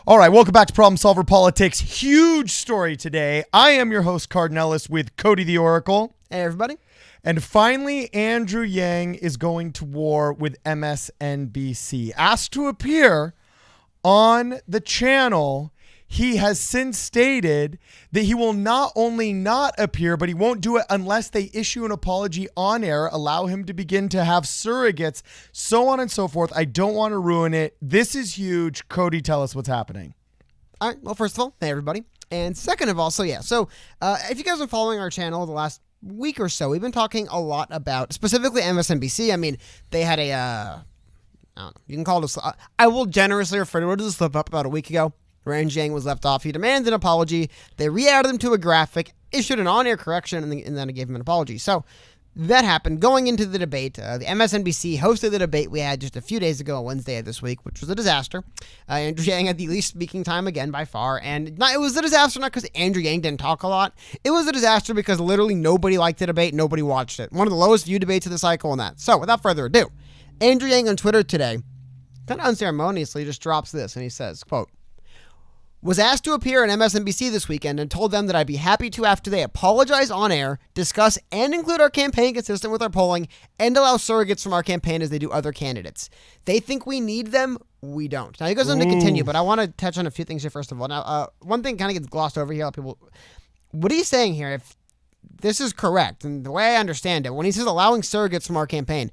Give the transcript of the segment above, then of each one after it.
All right, welcome back to Problem Solver Politics. Huge story today. I am your host, Cardinellis, with Cody the Oracle. Hey, everybody. And finally, Andrew Yang is going to war with MSNBC. Asked to appear on the channel, he has since stated that he will not only not appear, but he won't do it unless they issue an apology on air, allow him to begin to have surrogates, so on and so forth. I don't want to ruin it. This is huge. Cody, tell us what's happening. All right. Well, first of all, hey, everybody. And second of all, so if you guys are following our channel the last week or so, we've been talking a lot about specifically MSNBC. I mean, they had a, I don't know, you can call it I will generously refer to it as a slip up about a week ago. Andrew Yang was left off. He demanded an apology. They re-added him to a graphic, issued an on-air correction, and then gave him an apology. So that happened. Going into the debate, the MSNBC hosted the debate we had just a few days ago, Wednesday of this week, which was a disaster. Andrew Yang had the least speaking time again by far, and it was a disaster not because Andrew Yang didn't talk a lot. It was a disaster because literally nobody liked the debate, nobody watched it. One of the lowest viewed debates of the cycle and that. So without further ado, Andrew Yang on Twitter today, kind of unceremoniously, just drops this, and he says, quote, "Was asked to appear on MSNBC this weekend and told them that I'd be happy to after they apologize on air, discuss and include our campaign consistent with our polling, and allow surrogates from our campaign as they do other candidates. They think we need them. We don't." Now, he goes on to continue, but I want to touch on a few things here first of all. Now, one thing kind of gets glossed over here. What he's saying here, if this is correct, and the way I understand it, when he says allowing surrogates from our campaign,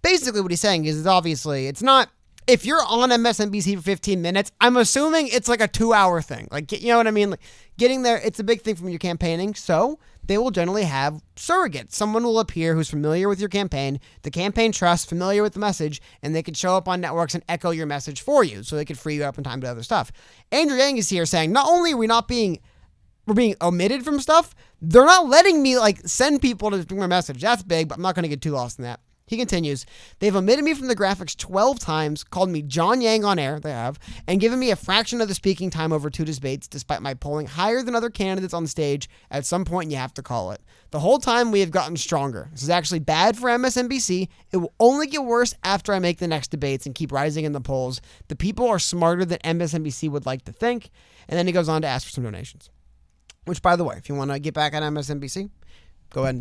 basically what he's saying is obviously it's not, if you're on MSNBC for 15 minutes, I'm assuming it's like a 2-hour thing. Like, you know what I mean? Like, getting there, it's a big thing from your campaigning. So they will generally have surrogates. Someone will appear who's familiar with your campaign, the campaign trusts, familiar with the message, and they could show up on networks and echo your message for you so they could free you up in time to other stuff. Andrew Yang is here saying, not only are we're being omitted from stuff, they're not letting me send people to bring my message. That's big, but I'm not going to get too lost in that. He continues, "They've omitted me from the graphics 12 times, called me John Yang on air, they have, and given me a fraction of the speaking time over 2 debates, despite my polling higher than other candidates on stage. At some point, you have to call it. The whole time, we have gotten stronger. This is actually bad for MSNBC. It will only get worse after I make the next debates and keep rising in the polls. The people are smarter than MSNBC would like to think." And then he goes on to ask for some donations. Which, by the way, if you want to get back on MSNBC, go ahead and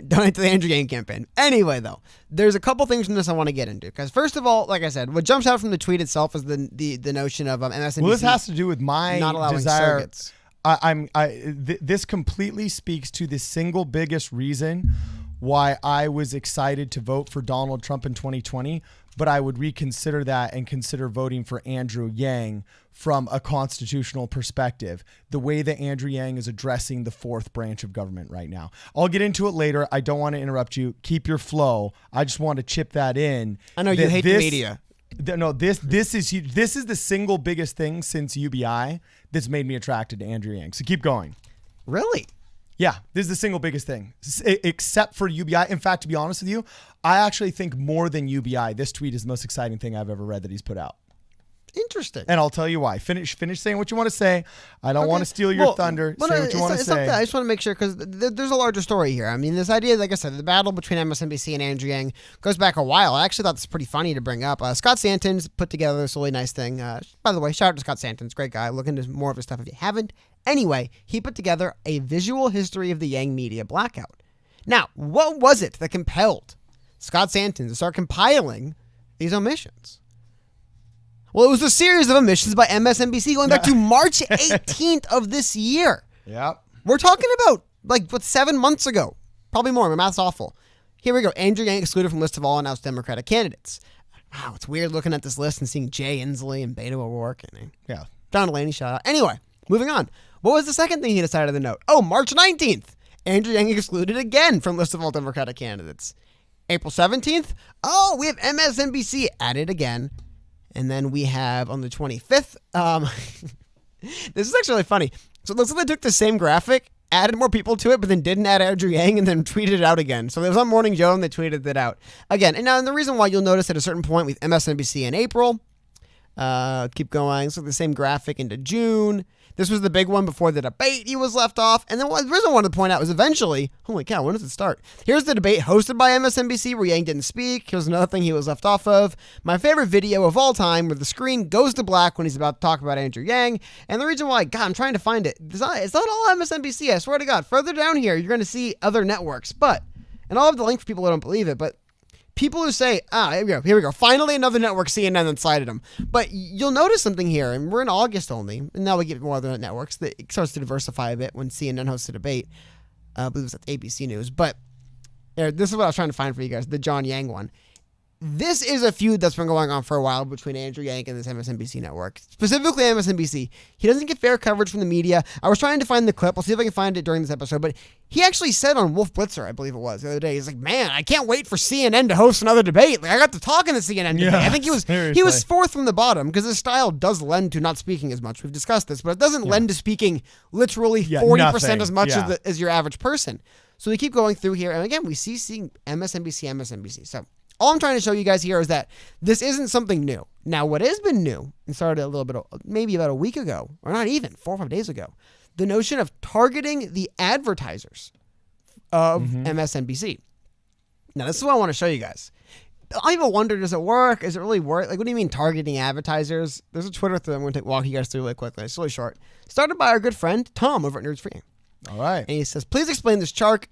donate to the Andrew Yang campaign. Anyway, though, there's a couple things from this I want to get into. Because first of all, like I said, what jumps out from the tweet itself is the notion of MSNBC. Well, this has to do with my not allowing desire. Surrogates. This completely speaks to the single biggest reason why I was excited to vote for Donald Trump in 2020, but I would reconsider that and consider voting for Andrew Yang from a constitutional perspective, the way that Andrew Yang is addressing the fourth branch of government right now. I'll get into it later. I don't want to interrupt you. Keep your flow. I just want to chip that in. I know you hate the media. No, this is huge. This is the single biggest thing since UBI that's made me attracted to Andrew Yang. So keep going. Really? Yeah, this is the single biggest thing, except for UBI. In fact, to be honest with you, I actually think more than UBI, this tweet is the most exciting thing I've ever read that he's put out. Interesting. And I'll tell you why. Finish saying what you want to say. I don't want to steal your thunder. Say what you want to say. I just want to make sure, because there's a larger story here. I mean, this idea, like I said, the battle between MSNBC and Andrew Yang goes back a while. I actually thought this was pretty funny to bring up. Scott Santon's put together this really nice thing. By the way, shout out to Scott Santon's great guy. Look into more of his stuff if you haven't. Anyway, he put together a visual history of the Yang media blackout. Now, what was it that compelled Scott Santon to start compiling these omissions? Well, it was a series of omissions by MSNBC going back to March 18th of this year. Yep. We're talking about, 7 months ago? Probably more. My math's awful. Here we go. Andrew Yang excluded from list of all announced Democratic candidates. Wow, it's weird looking at this list and seeing Jay Inslee and Beto O'Rourke. Yeah. Don Delaney, shout out. Anyway, moving on. What was the second thing he decided to note? Oh, March 19th. Andrew Yang excluded again from list of all Democratic candidates. April 17th. Oh, we have MSNBC added again. And then we have on the 25th, this is actually really funny. So it looks like they took the same graphic, added more people to it, but then didn't add Andrew Yang and then tweeted it out again. So there was on Morning Joe and they tweeted it out again. And now the reason why you'll notice at a certain point with MSNBC in April, Keep going. So the same graphic into June. This was the big one before the debate. He was left off. And then the reason I wanted to point out was eventually, holy cow, when does it start? Here's the debate hosted by MSNBC where Yang didn't speak. Here's another thing he was left off of. My favorite video of all time where the screen goes to black when he's about to talk about Andrew Yang. And the reason why, God, I'm trying to find it. It's not all MSNBC. I swear to God. Further down here, you're going to see other networks. But, and I'll have the link for people who don't believe it, but people who say, here we go. Finally, another network, CNN, then cited him. But you'll notice something here, and we're in August only, and now we get more other networks. That it starts to diversify a bit when CNN hosts a debate. I believe it's at ABC News. But this is what I was trying to find for you guys, the John Yang one. This is a feud that's been going on for a while between Andrew Yang and this MSNBC network. Specifically MSNBC. He doesn't get fair coverage from the media. I was trying to find the clip. I'll see if I can find it during this episode. But he actually said on Wolf Blitzer, I believe it was, the other day, he's like, man, I can't wait for CNN to host another debate. Like, I got to talk in the CNN debate. I think he was fourth from the bottom because his style does lend to not speaking as much. We've discussed this, but it doesn't lend to speaking literally 40% as much as your average person. So we keep going through here. And again, we see MSNBC. So all I'm trying to show you guys here is that this isn't something new. Now, what has been new, and started a little bit, maybe about a week ago, or not even, 4 or 5 days ago, the notion of targeting the advertisers of MSNBC. Now, this is what I want to show you guys. I even wonder, does it work? Is it really work? Like, what do you mean targeting advertisers? There's a Twitter thread I'm going to walk you guys through really quickly. It's really short. Started by our good friend, Tom, over at Nerds Free. All right. And he says, please explain this chart,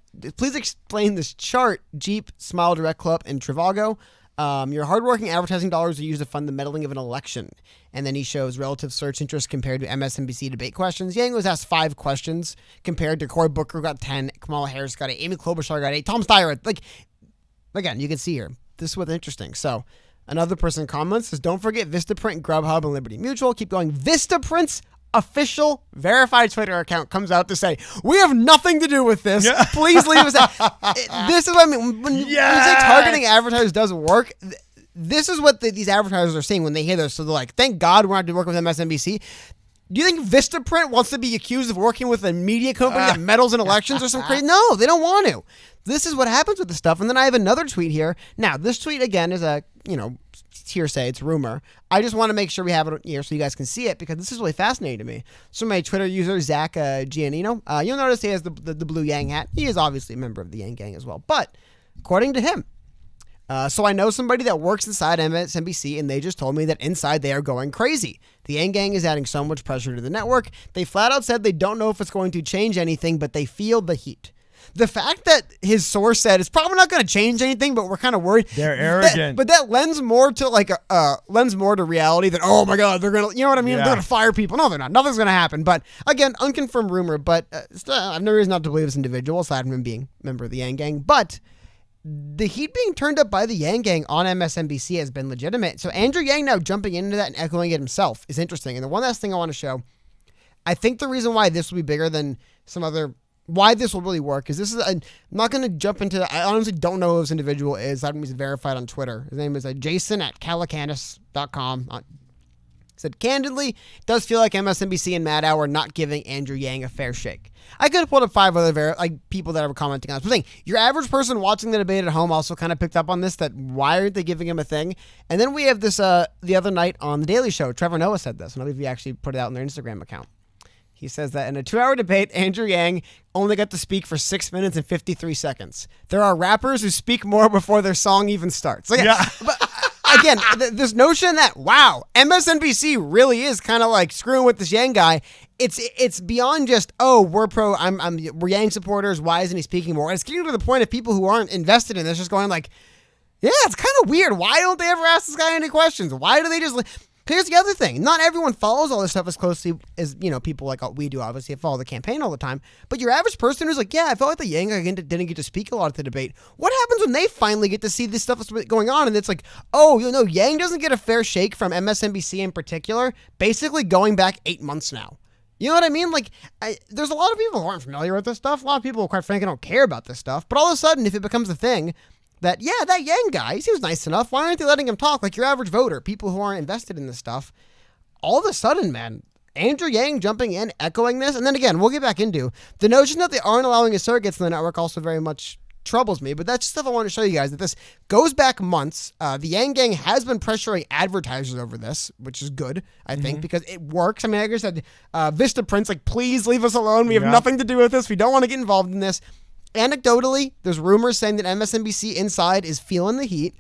Jeep, Smile Direct Club, and Trivago. Your hardworking advertising dollars are used to fund the meddling of an election. And then he shows relative search interest compared to MSNBC debate questions. Yang was asked 5 questions compared to Cory Booker got 10, Kamala Harris got 8, Amy Klobuchar got 8, Tom Steyer. Like, again, you can see here. This is what's interesting. So another person comments says, don't forget Vistaprint, Grubhub, and Liberty Mutual. Keep going. Vistaprint's official verified Twitter account comes out to say, we have nothing to do with this. Yeah. Please leave us out. This is what I mean. When you say targeting advertisers doesn't work, this is what these advertisers are saying when they hear this. So they're like, thank God we're not to work with MSNBC. Do you think Vistaprint wants to be accused of working with a media company that meddles in elections or some crazy? No, they don't want to. This is what happens with this stuff. And then I have another tweet here. Now, this tweet, again, is a, hearsay. It's rumor. I just want to make sure we have it here so you guys can see it because this is really fascinating to me. So my Twitter user, Zach Giannino, you'll notice he has the blue Yang hat. He is obviously a member of the Yang gang as well. But according to him, so I know somebody that works inside MSNBC, and they just told me that inside they are going crazy. The Yang gang is adding so much pressure to the network. They flat out said they don't know if it's going to change anything, but they feel the heat. The fact that his source said it's probably not going to change anything, but we're kind of worried. They're arrogant. But that lends more to lends more to reality that, oh my God, they're going to, you know what I mean? Yeah. They're going to fire people. No, they're not. Nothing's going to happen. But again, unconfirmed rumor, but still, I have no reason not to believe this individual aside from him being a member of the Yang gang. But the heat being turned up by the Yang gang on MSNBC has been legitimate. So Andrew Yang now jumping into that and echoing it himself is interesting. And the one last thing I want to show, I think the reason why this will be bigger than some other, why this will really work is this is, I'm not going to jump into, I honestly don't know who this individual is. I don't know if he's verified on Twitter. His name is Jason at calicanis.com. Said, candidly, it does feel like MSNBC and Maddow are not giving Andrew Yang a fair shake. I could have pulled up 5 other people that are commenting on this. But saying, your average person watching the debate at home also kind of picked up on this, that why aren't they giving him a thing? And then we have this the other night on The Daily Show. Trevor Noah said this. I don't know if he actually put it out on their Instagram account. He says that in a 2-hour debate, Andrew Yang only got to speak for 6 minutes and 53 seconds. There are rappers who speak more before their song even starts. Like, yeah. But again, this notion that, wow, MSNBC really is kind of like screwing with this Yang guy. It's beyond just, oh, we're Yang supporters. Why isn't he speaking more? It's getting to the point of people who aren't invested in this just going like, yeah, it's kind of weird. Why don't they ever ask this guy any questions? Why do they just... Here's the other thing. Not everyone follows all this stuff as closely as, people like we do, obviously, follow the campaign all the time. But your average person who's like, yeah, I felt like the Yang guy didn't get to speak a lot at the debate. What happens when they finally get to see this stuff that's going on? And it's like, oh, Yang doesn't get a fair shake from MSNBC in particular, basically going back 8 months now. You know what I mean? Like, there's a lot of people who aren't familiar with this stuff. A lot of people, quite frankly, don't care about this stuff. But all of a sudden, if it becomes a thing... that Yang guy, he seems nice enough. Why aren't they letting him talk like your average voter, people who aren't invested in this stuff? All of a sudden, man, Andrew Yang jumping in, echoing this. And then again, we'll get back into the notion that they aren't allowing his surrogates in the network also very much troubles me, but that's stuff I want to show you guys, that this goes back months. The Yang Gang has been pressuring advertisers over this, which is good, I think, because it works. I mean, like I said, Vista Prince, like, please leave us alone. We have nothing to do with this. We don't want to get involved in this. Anecdotally, there's rumors saying that MSNBC Inside is feeling the heat,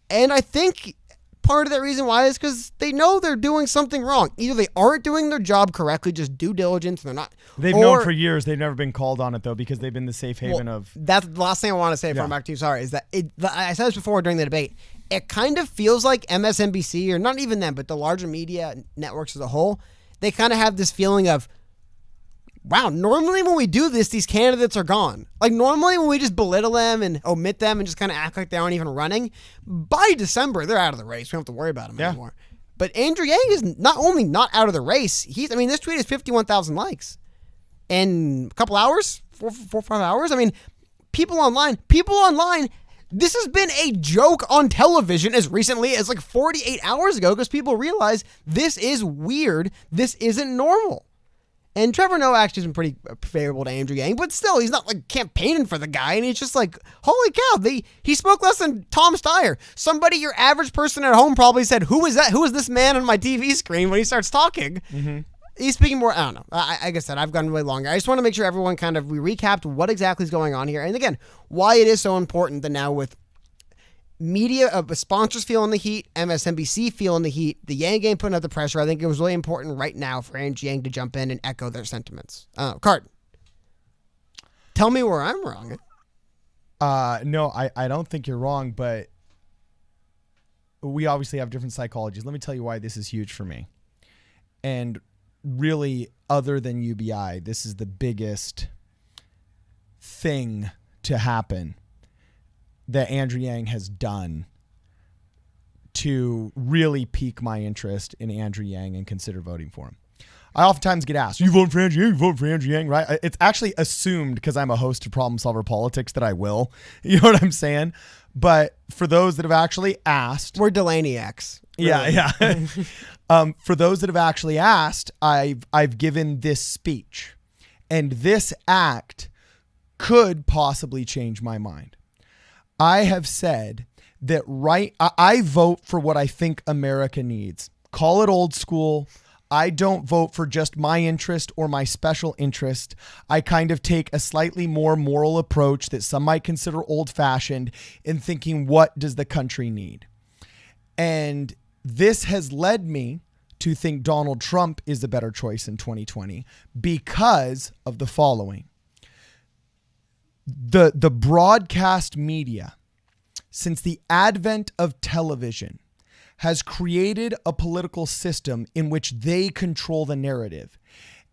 and I think part of that reason why is because they know they're doing something wrong. Either they aren't doing their job correctly, just due diligence, and they're not. They've known for years. They've never been called on it, though, because they've been the safe haven of. That's the last thing I want to say before I'm back to you. Sorry, is that I said this before during the debate. It kind of feels like MSNBC, or not even them, but the larger media networks as a whole, they kind of have this feeling of, wow, normally when we do this, these candidates are gone. Like, normally when we just belittle them and omit them and just kind of act like they aren't even running, by December, they're out of the race. We don't have to worry about them anymore. But Andrew Yang is not only not out of the race, this tweet has 51,000 likes. In a couple hours? 4 or 5 hours? I mean, people online, this has been a joke on television as recently as like 48 hours ago because people realize this is weird. This isn't normal. And Trevor Noah actually has been pretty favorable to Andrew Yang, but still, he's not like campaigning for the guy. And he's just like, holy cow, he spoke less than Tom Steyer. Somebody, your average person at home probably said, who is that? Who is this man on my TV screen when he starts talking? He's speaking more, I don't know. Like I said, I've gone way longer. I just want to make sure everyone we recapped what exactly is going on here. And again, why it is so important that now with media, sponsors feeling the heat, MSNBC feeling the heat, the Yang Gang putting out the pressure. I think it was really important right now for Andrew Yang to jump in and echo their sentiments. Cart, tell me where I'm wrong. No, I don't think you're wrong, but we obviously have different psychologies. Let me tell you why this is huge for me. And really, other than UBI, this is the biggest thing to happen that Andrew Yang has done to really pique my interest in Andrew Yang and consider voting for him. I oftentimes get asked, you vote for Andrew Yang, you vote for Andrew Yang, right? It's actually assumed because I'm a host of Problem Solver Politics that I will. You know what I'm saying? But for those that have actually asked... We're Delaney-X. Really. Yeah. For those that have actually asked, I've given this speech. And this act could possibly change my mind. I have said that I vote for what I think America needs. Call it old school. I don't vote for just my interest or my special interest. I kind of take a slightly more moral approach that some might consider old-fashioned in thinking, what does the country need? And this has led me to think Donald Trump is the better choice in 2020 because of the following. The broadcast media, since the advent of television, has created a political system in which they control the narrative.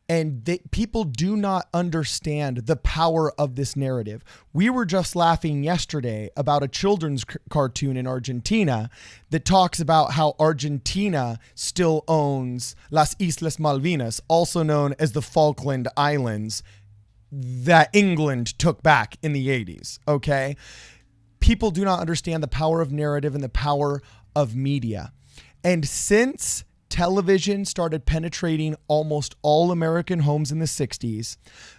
And people do not understand the power of this narrative. We were just laughing yesterday about a children's cartoon in Argentina that talks about how Argentina still owns Las Islas Malvinas, also known as the Falkland Islands, that England took back in the 80s, okay? People do not understand the power of narrative and the power of media. And since television started penetrating almost all American homes in the 60s,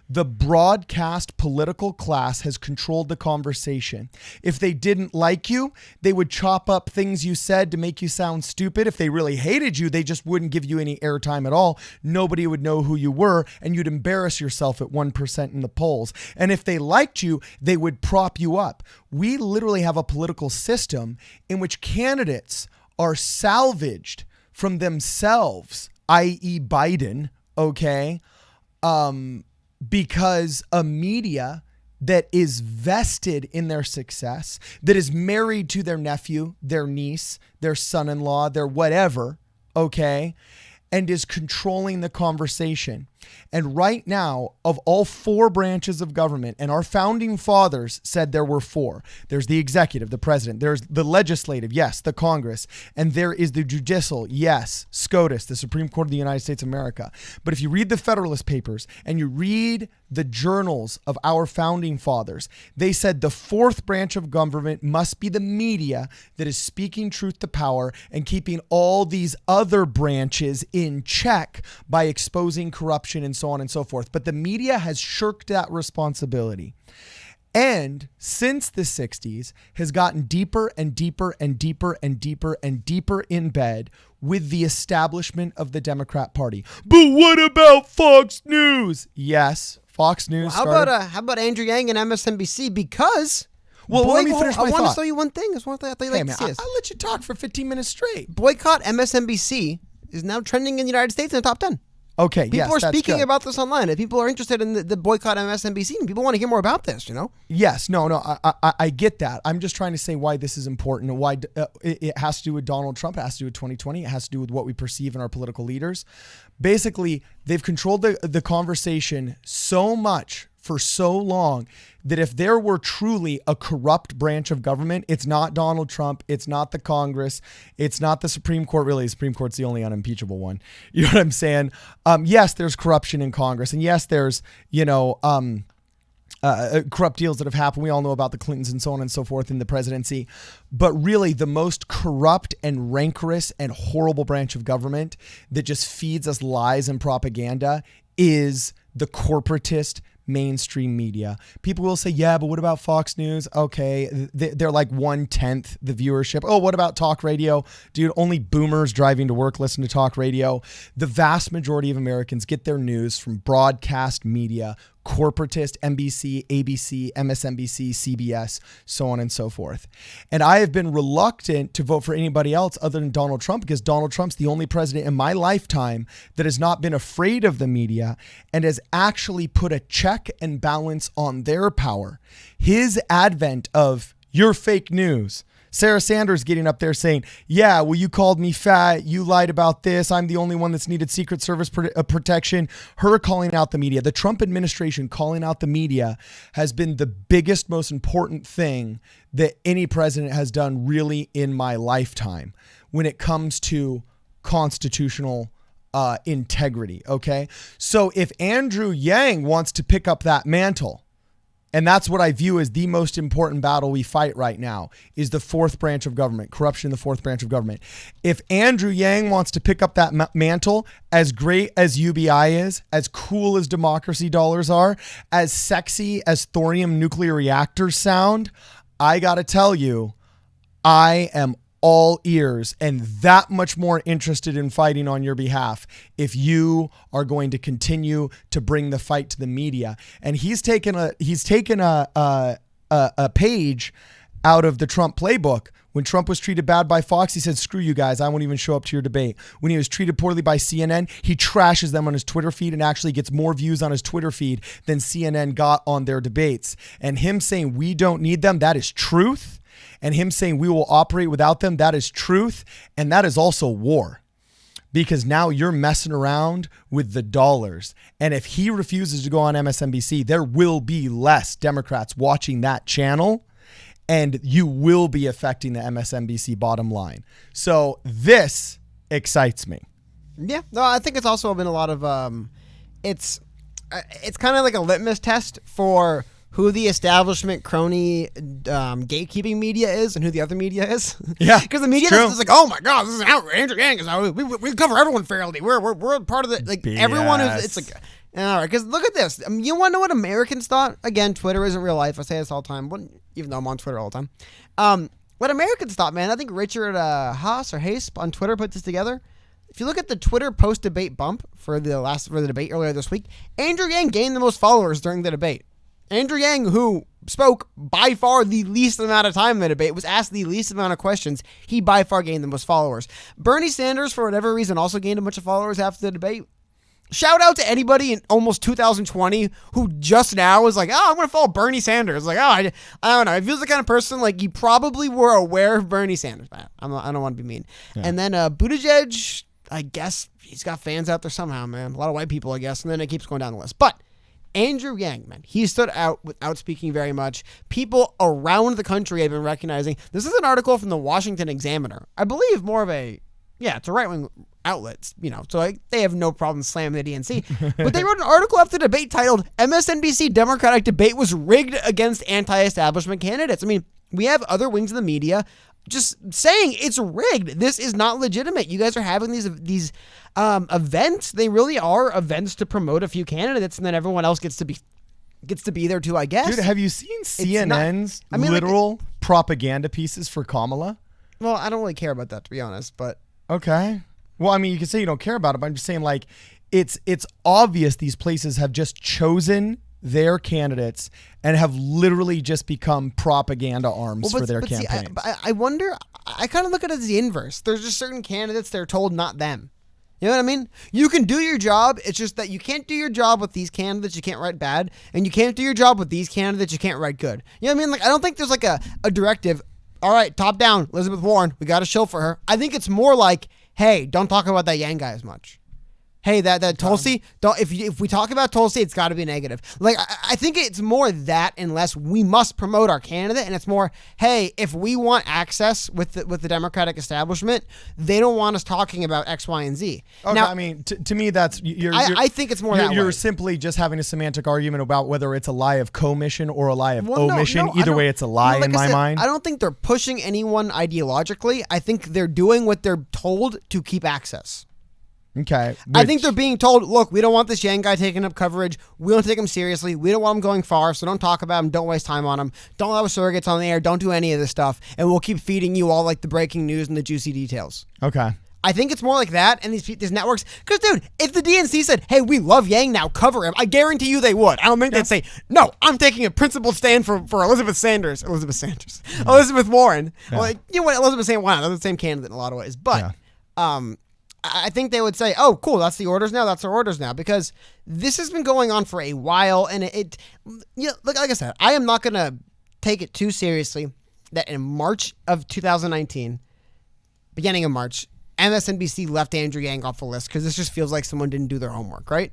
the broadcast political class has controlled the conversation. If they didn't like you, they would chop up things you said to make you sound stupid. If they really hated you, they just wouldn't give you any airtime at all. Nobody would know who you were, and you'd embarrass yourself at 1% in the polls. And if they liked you, they would prop you up. We literally have a political system in which candidates are salvaged from themselves, i.e. Biden, okay? Because a media that is vested in their success, that is married to their nephew, their niece, their son-in-law, their whatever, okay, and is controlling the conversation. And right now, of all 4 branches of government, and our founding fathers said there were 4. There's the executive, the president. There's the legislative, yes, the Congress. And there is the judicial, yes, SCOTUS, the Supreme Court of the United States of America. But if you read the Federalist Papers and you read the journals of our founding fathers, they said the 4th branch of government must be the media that is speaking truth to power and keeping all these other branches in check by exposing corruption and so on and so forth. But the media has shirked that responsibility. and since the 60s has gotten deeper and deeper and deeper and deeper and deeper in bed with the establishment of the Democrat Party. But what about Fox News? Yes, Fox News. How about Andrew Yang and MSNBC? Because let me finish my I want thought. to show you one thing. It's one thing I thought you'd like to see. I'll let you talk for 15 minutes straight. Boycott MSNBC is now trending in the United States in the top 10. Okay, people are speaking about this online, and people are interested in the boycott MSNBC, and people want to hear more about this, Yes, I get that. I'm just trying to say why this is important, and why it has to do with Donald Trump, it has to do with 2020, it has to do with what we perceive in our political leaders. Basically, they've controlled the conversation so much for so long that if there were truly a corrupt branch of government, it's not Donald Trump, it's not the Congress, it's not the Supreme Court. Really, the Supreme Court's the only unimpeachable one. You know what I'm saying? Yes, there's corruption in Congress, and yes, there's corrupt deals that have happened. We all know about the Clintons and so on and so forth in the presidency. But really, the most corrupt and rancorous and horrible branch of government that just feeds us lies and propaganda is the corporatist mainstream media. People will say, yeah, but what about Fox News? Okay, they're like 1/10 the viewership. Oh, what about talk radio? Dude, only boomers driving to work listen to talk radio. The vast majority of Americans get their news from broadcast media, corporatist, NBC, ABC, MSNBC, CBS, so on and so forth. And I have been reluctant to vote for anybody else other than Donald Trump, because Donald Trump's the only president in my lifetime that has not been afraid of the media and has actually put a check and balance on their power. His advent of "you're fake news," Sarah Sanders getting up there saying, yeah, well, you called me fat. You lied about this. I'm the only one that's needed Secret Service protection. Her calling out the media, the Trump administration calling out the media, has been the biggest, most important thing that any president has done really in my lifetime when it comes to constitutional integrity. Okay. So if Andrew Yang wants to pick up that mantle, and that's what I view as the most important battle we fight right now, is the fourth branch of government, corruption in the fourth branch of government. If Andrew Yang wants to pick up that mantle, as great as UBI is, as cool as democracy dollars are, as sexy as thorium nuclear reactors sound, I got to tell you, I am all ears and that much more interested in fighting on your behalf if you are going to continue to bring the fight to the media. And he's taken a page out of the Trump playbook. When Trump was treated bad by Fox, he said, screw you guys, I won't even show up to your debate. When he was treated poorly by CNN, he trashes them on his Twitter feed and actually gets more views on his Twitter feed than CNN got on their debates. And him saying we don't need them, that is truth. And him saying we will operate without them, that is truth. And that is also war. Because now you're messing around with the dollars. And if he refuses to go on MSNBC, there will be less Democrats watching that channel. And you will be affecting the MSNBC bottom line. So this excites me. Yeah. No, I think it's also been a lot of, it's kind of like a litmus test for who the establishment crony gatekeeping media is and who the other media is. Yeah, because the media is like, oh my God, this is an outrage. Andrew Yang is we cover everyone fairly. We're part of the like BS. Everyone who's it's like all right. Because look at this. You want to know what Americans thought? Again, Twitter isn't real life. I say this all the time, even though I'm on Twitter all the time. What Americans thought, man. I think Richard Haas or Haas on Twitter put this together. If you look at the Twitter post-debate bump for the debate earlier this week, Andrew Yang gained the most followers during the debate. Andrew Yang, who spoke by far the least amount of time in the debate, was asked the least amount of questions, he by far gained the most followers. Bernie Sanders, for whatever reason, also gained a bunch of followers after the debate. Shout out to anybody in almost 2020 who just now is like, oh, I'm going to follow Bernie Sanders. Like, oh, I don't know. If you're the kind of person, like, you probably were aware of Bernie Sanders. I don't want to be mean. Yeah. And then Buttigieg, I guess he's got fans out there somehow, man. A lot of white people, I guess. And then it keeps going down the list. But Andrew Yang, man, he stood out without speaking very much. People around the country have been recognizing. This is an article from the Washington Examiner. I believe more of it's a right-wing outlet, so they have no problem slamming the DNC. But they wrote an article after the debate titled, MSNBC Democratic Debate Was Rigged Against Anti-Establishment Candidates. I mean, we have other wings of the media just saying it's rigged. This is not legitimate. You guys are having these events. They really are events to promote a few candidates, and then everyone else gets to be gets to be there too, I guess. Dude, have you seen CNN's like, literal propaganda pieces for Kamala? Well, I don't really care about that, to be honest, but okay. Well, I mean, you can say you don't care about it, but I'm just saying, like, it's obvious these places have just chosen their candidates and have literally just become propaganda arms for their campaigns. I wonder, I kind of look at it as the inverse. There's just certain candidates they're told not them. You know what I mean? You can do your job. It's just that you can't do your job with these candidates. You can't write bad. And you can't do your job with these candidates. You can't write good. You know what I mean? Like, I don't think there's like a directive. All right, top down, Elizabeth Warren. We got to shill for her. I think it's more like, hey, don't talk about that Yang guy as much. Hey, that Tulsi, don't. If we talk about Tulsi, it's got to be negative. Like, I think it's more that unless we must promote our candidate, and it's more, hey, if we want access with the Democratic establishment, they don't want us talking about X, Y, and Z. Okay, now, I mean, to me, that's I think it's more that way. You're simply just having a semantic argument about whether it's a lie of commission or a lie of Well, omission. No, Either way, it's a lie like in my mind. I don't think they're pushing anyone ideologically. I think they're doing what they're told to keep access. Okay. I think they're being told, look, we don't want this Yang guy taking up coverage. We don't take him seriously. We don't want him going far, so don't talk about him. Don't waste time on him. Don't allow surrogates on the air. Don't do any of this stuff. And we'll keep feeding you all like the breaking news and the juicy details. Okay. I think it's more like that, and these networks. Because, dude, if the DNC said, hey, we love Yang now, cover him, I guarantee you they would. I don't think they'd say, no, I'm taking a principled stand for Elizabeth Warren. Yeah. Well, you know what, Elizabeth saying, wow, they're the same candidate in a lot of ways. But, I think they would say, oh, cool, that's the orders now, that's our orders now, because this has been going on for a while, and like I said, I am not going to take it too seriously that in March of 2019, beginning of March, MSNBC left Andrew Yang off the list because this just feels like someone didn't do their homework, right?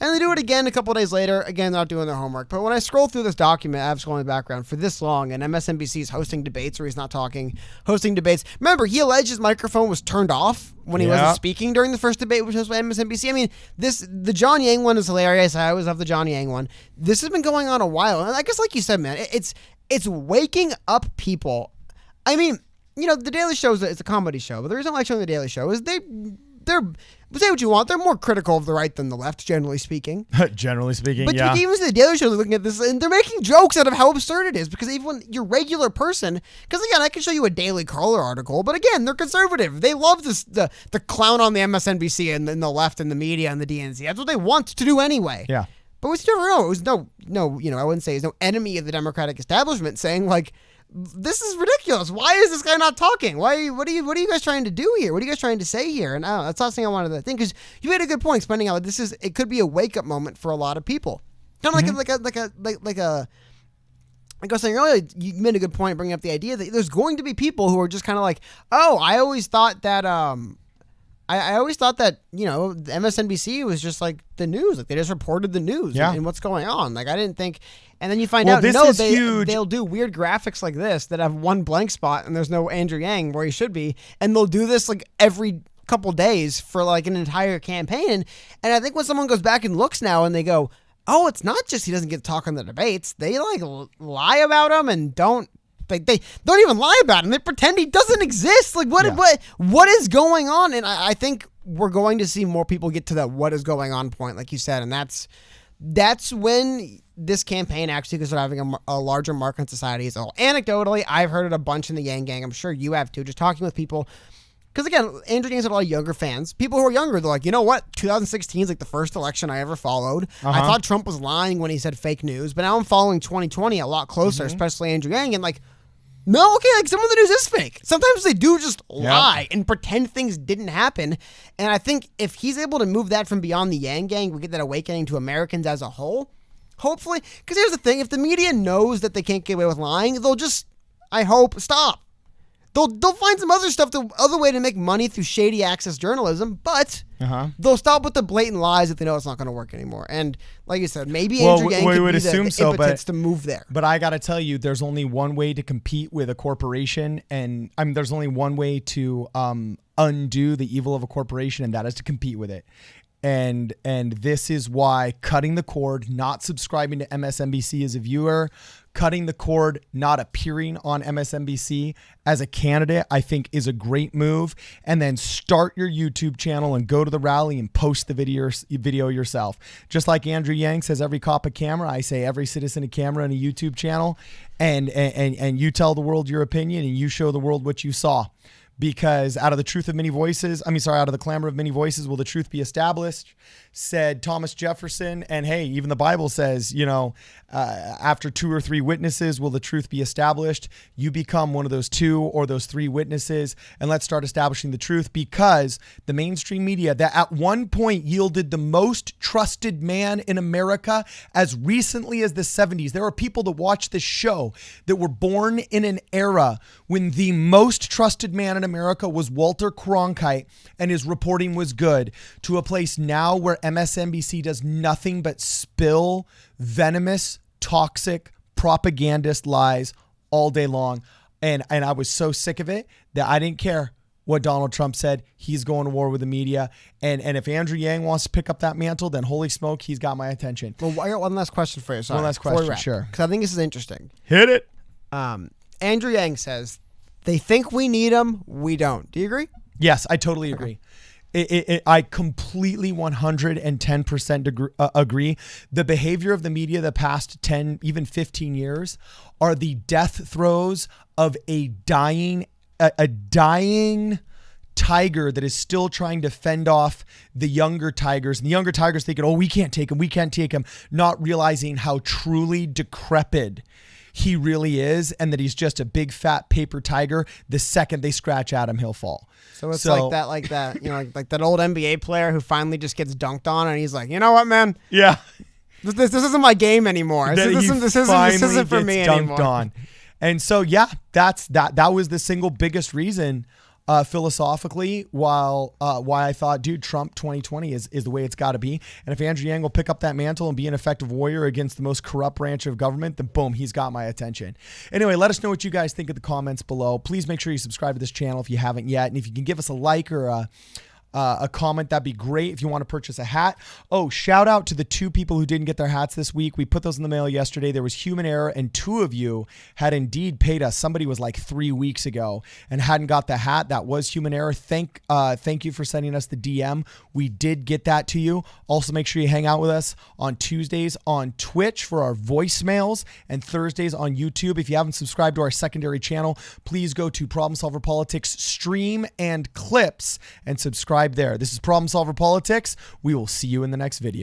And they do it again a couple of days later, again, not doing their homework. But when I scroll through this document, I have scrolling in the background for this long, and MSNBC is hosting debates or he's not talking, hosting debates. Remember, he alleged his microphone was turned off when he wasn't speaking during the first debate, which was with MSNBC. I mean, the John Yang one is hilarious. I always love the John Yang one. This has been going on a while. And I guess, like you said, man, it's waking up people. I mean, you know, The Daily Show it's a comedy show, but the reason I like showing The Daily Show is they're say what you want, they're more critical of the right than the left, generally speaking. Generally speaking, but yeah. But even the Daily Show, they're looking at this, and they're making jokes out of how absurd it is, because even when your regular person, because again, I can show you a Daily Caller article, but again, they're conservative. They love this the clown on the MSNBC and the left and the media and the DNC. That's what they want to do anyway. Yeah. But we never know. It was no, you know, I wouldn't say there's no enemy of the Democratic establishment saying, like, this is ridiculous. Why is this guy not talking? What are you guys trying to do here? What are you guys trying to say here? And that's the last thing I wanted to think, because you made a good point explaining how it could be a wake up moment for a lot of people. Kind of like I was saying earlier, you made a good point bringing up the idea that there's going to be people who are just kind of like, oh, I always thought that I always thought that, you know, the MSNBC was just like the news. Like, they just reported the news and what's going on. Like, I didn't think. And then you find out, no, they'll do weird graphics like this that have one blank spot and there's no Andrew Yang where he should be. And they'll do this like every couple days for like an entire campaign. And I think when someone goes back and looks now and they go, oh, it's not just he doesn't get to talk on the debates. They like lie about him and don't. They don't even lie about him. They pretend he doesn't exist. Like, what is going on? And I think we're going to see more people get to that what is going on point, like you said. And that's when this campaign actually could start having a larger mark on society as a whole. Anecdotally, I've heard it a bunch in the Yang gang. I'm sure you have too. Just talking with people. Because again, Andrew Yang's had a lot of younger fans. People who are younger, they're like, you know what? 2016 is like the first election I ever followed. I thought Trump was lying when he said fake news. But now I'm following 2020 a lot closer, especially Andrew Yang. And like, no, okay, like some of the news is fake. Sometimes they do just lie and pretend things didn't happen. And I think if he's able to move that from beyond the Yang gang, we get that awakening to Americans as a whole. Hopefully, because here's the thing, if the media knows that they can't get away with lying, they'll just, I hope, stop. They'll find some other stuff, the other way to make money through shady access journalism, but they'll stop with the blatant lies if they know it's not going to work anymore. And like you said, maybe Andrew Yang could be the impetus to move there. But I got to tell you, there's only one way to compete with a corporation, and I mean, there's only one way to undo the evil of a corporation, and that is to compete with it. And this is why cutting the cord, not subscribing to MSNBC as a viewer, cutting the cord, not appearing on MSNBC as a candidate, I think is a great move. And then start your YouTube channel and go to the rally and post the video yourself. Just like Andrew Yang says, every cop a camera, I say every citizen a camera and a YouTube channel. And you tell the world your opinion and you show the world what you saw. Because out of the clamor of many voices, will the truth be established, said Thomas Jefferson. And hey, even the Bible says, after 2 or 3 witnesses, will the truth be established? You become one of those 2 or those 3 witnesses, and let's start establishing the truth, because the mainstream media that at one point yielded the most trusted man in America as recently as the 70s. There are people that watch this show that were born in an era when the most trusted man in America was Walter Cronkite and his reporting was good, to a place now where MSNBC does nothing but spill venomous, toxic, propagandist lies all day long. And I was so sick of it that I didn't care what Donald Trump said. He's going to war with the media. And if Andrew Yang wants to pick up that mantle, then holy smoke, he's got my attention. Well, I got one last question for you. Sorry, one last question, sure. Because I think this is interesting. Hit it. Andrew Yang says, they think we need them, we don't. Do you agree? Yes, I totally agree. I completely 110% agree. The behavior of the media the past 10, even 15 years are the death throes of a dying tiger that is still trying to fend off the younger tigers. And the younger tigers thinking, oh, we can't take him, not realizing how truly decrepit he really is, and that he's just a big fat paper tiger. The second they scratch at him, he'll fall. So it's like that, like that old NBA player who finally just gets dunked on, and he's like, you know what, man? Yeah, this isn't my game anymore. This isn't for me anymore. On. And so yeah, that was the single biggest reason. Philosophically, why I thought, dude, Trump 2020 is the way it's got to be. And if Andrew Yang will pick up that mantle and be an effective warrior against the most corrupt branch of government, then boom, he's got my attention. Anyway, let us know what you guys think in the comments below. Please make sure you subscribe to this channel if you haven't yet. And if you can give us a like or a comment, that'd be great. If you want to purchase a hat. Oh, shout out to the 2 people who didn't get their hats this week. We put those in the mail yesterday. There was human error, and 2 of you had indeed paid us. Somebody was like 3 weeks ago and hadn't got the hat. That was human error. Thank you for sending us the DM. We did get that to you. Also, make sure you hang out with us on Tuesdays on Twitch for our voicemails and Thursdays on YouTube. If you haven't subscribed to our secondary channel, please go to Problem Solver Politics stream and clips and subscribe there. This is Problem Solver Politics. We will see you in the next video.